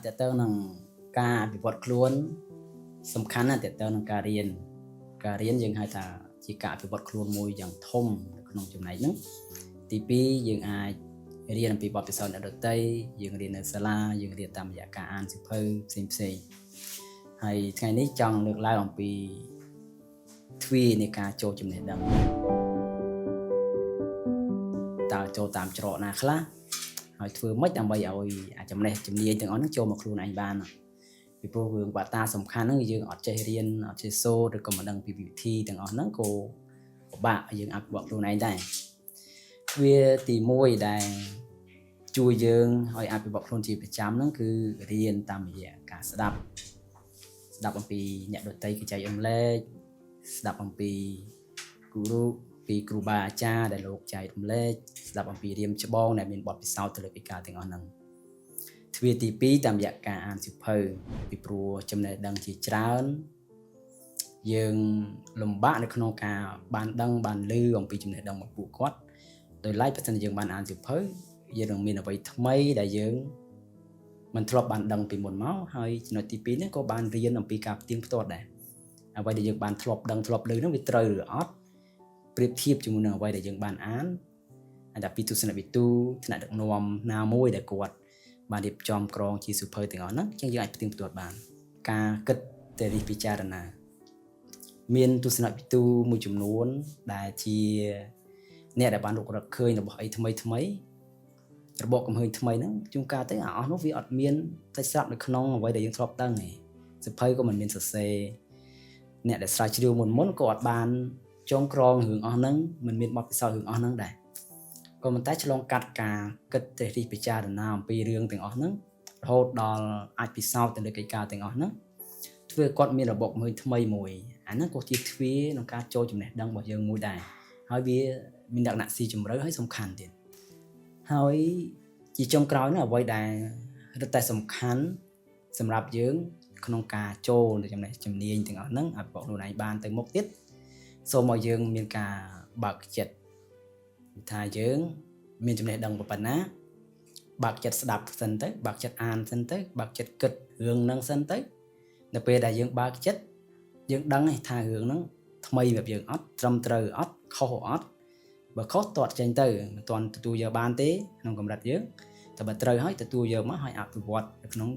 តើតើនឹងការអភិវឌ្ឍខ្លួនសំខាន់ណាស់តើតើនឹងការរៀនយើងហៅថាជាការអភិវឌ្ឍខ្លួនមួយយ៉ាងធំនៅក្នុងចំណែកហ្នឹងទី2យើងអាចរៀនអំពីបទពិសោធន៍អ្នកដទៃយើងរៀននៅសាលាយើងរៀនតាមរយៈការអានសៀវភៅផ្សេងហើយថ្ងៃនេះចង់លើកឡើងអំពីទ្វារនៃការចូលចំណេះដឹងតើចូលតាមច្រកណាខ្លះហើយធ្វើម៉េចដើម្បីឲ្យចំណេះជំនាញទាំងអស់ហ្នឹងចូលមកខ្លួនឯងបានពីព្រោះរឿងបាតាសំខាន់ហ្នឹងយើងអត់ចេះរៀនអត់ចេះសូត្រឬក៏មិនដឹងពីវិធីទាំងអស់ហ្នឹងក៏ពិបាកឲ្យយើងអភិវឌ្ឍខ្លួនឯងដែរទ្វារទី1ដែលជួយយើងឲ្យអភិវឌ្ឍខ្លួនជាប្រចាំហ្នឹងគឺរៀនតាមរយៈការស្ដាប់អំពីអ្នកដទៃគេចែករំលែកស្ដាប់អំពីគ្រូបាអាចារ្យដែលលោកចែករំលែកស្ដាប់អំពីរៀមច្បងដែលមានបទពិសោធន៍ទៅលើកិច្ចការទាំងអស់ហ្នឹងទ្វារទី2តាមរយៈការអានសៀវភៅពីព្រោះចំណេះដឹងជាច្រើនយើងលំបាកនៅក្នុងការបានដឹងបានឮអំពីចំណេះដឹងរបស់ពួកគាត់ដោយឡែកបើសិនយើងបានអានសៀវភៅយើងនឹងមានអ្វីថ្មីដែលយើងមិនធ្លាប់បានដឹងពីមុនមកហើយចំណុចទី2នេះក៏បានរៀនអំពីការផ្ទៀងផ្ទាត់ដែរអ្វីដែលយើងបានធ្លាប់ដឹងធ្លាប់ឮនោះវាត្រូវឬអត់ប្រៀបធៀបជាមួយនឹងអ្វីដែលយើងបានអានហើយតែពីទស្សនវិទូថ្នាក់ដឹកនាំណាមួយដែលគាត់បានរៀបចំក្រងជាសៀវភៅទាំងអស់ហ្នឹងចឹងយើងអាចផ្ទៀងផ្ទាត់បានការគិតទៅរិះពិចារណាមានទស្សនវិទូមួយចំនួនដែលជាអ្នកដែលបានរករកឃើញរបស់អីថ្មីរបបកំហើញថ្មីហ្នឹងជួនកាលទៅអស់នោះវាអត់មានតែស្រាប់នៅក្នុងអ្វីដែលយើងធ្លាប់ដឹងទេសៀវភៅក៏មិនមានសរសេរអ្នកដែលស្រាវជ្រាវមុនក៏អត់បានចងក្រងរឿងអស់ហ្នឹងមិនមានបទពិសោធន៍រឿងអស់ហ្នឹងដែរក៏ប៉ុន្តែឆ្លងកាត់ការគិតទៅរិះពិចារណាអំពីរឿងទាំងអស់ហ្នឹងរហូតដល់អាចពិសោធន៍ទៅលើកិច្ចការទាំងអស់ហ្នឹងធ្វើឲ្យគាត់មានរបបកំហើញថ្មីមួយអាហ្នឹងក៏ជាទ្វារក្នុងការចូលចំណេះដឹងរបស់យើងមួយដែរហើយវាមានលក្ខណៈស៊ីជម្រៅហើយសំខាន់ទៀតហើយជាចុងក្រោយនោះអ្វីដែលរឹតតែសំខាន់សម្រាប់យើងក្នុងការចូលនៅចំណេះជំនាញទាំងអស់ហ្នឹងឲ្យបងខ្លួនឯងបានទៅមុខទៀតសូមឲ្យយើងមានការបើកចិត្តថាយើងមានចំណេះដឹងប៉ុណ្ណាបើកចិត្តស្ដាប់សិនទៅបើកចិត្តអានសិនទៅបើកចិត្តគិតរឿងហ្នឹងសិនទៅនៅពេលដែលយើងបើកចិត្តយើងដឹងថារឿងហ្នឹងថ្មីបែបយើងអត់ត្រឹមត្រូវអត់ខុសអត់បើខុសតតចេញទៅមិនទាន់ទទួលយកបានទេក្នុងកម្រិតយើងតែបើត្រូវហើយទទួលយកមកហើយអភិវឌ្ឍនៅក្នុង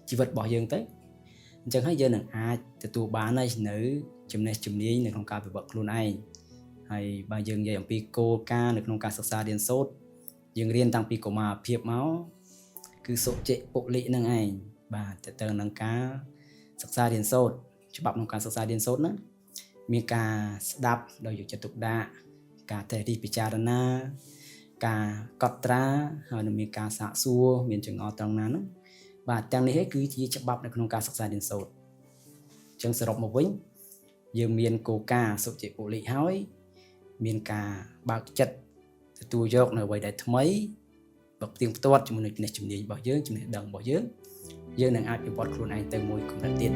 ជីវិតរបស់យើងទៅអញ្ចឹងហើយយើងនឹងអាចទទួលបាននៅចំណេះជំនាញនៅក្នុងការអភិវឌ្ឍខ្លួនឯងហើយបើយើងនិយាយអំពីគោលការណ៍នៅក្នុងការសិក្សារៀនសូត្រយើងរៀនតាំងពីកុមារភាពមកគឺសុចិពុលិនឹងឯងបាទទៅនឹងការសិក្សារៀនសូត្រច្បាប់ក្នុងការសិក្សារៀនសូត្រហ្នឹងមានការស្ដាប់ដោយយកចិត្តទុកដាក់ការតេរិះពិចារណាការកត់ត្រាហើយនឹងមានការសាកសួរមានចង្អុលត្រង់ណាហ្នឹងបាទទាំងនេះគឺជាច្បាប់នៅក្នុងការសិក្សារៀនសូត្រអញ្ចឹងសរុបមកវិញយើងមានគោលការណ៍សុចិពុលិហើយមានការបើកចិត្តទទួលយកនៅអ្វីដែលថ្មីបើផ្ទៀងផ្ទាត់ជាមួយនឹងចំណេះជំនាញរបស់យើងចំណេះដឹងរបស់យើងនឹងអាចអភិវឌ្ឍខ្លួនឯងទៅមួយកម្រិតទៀត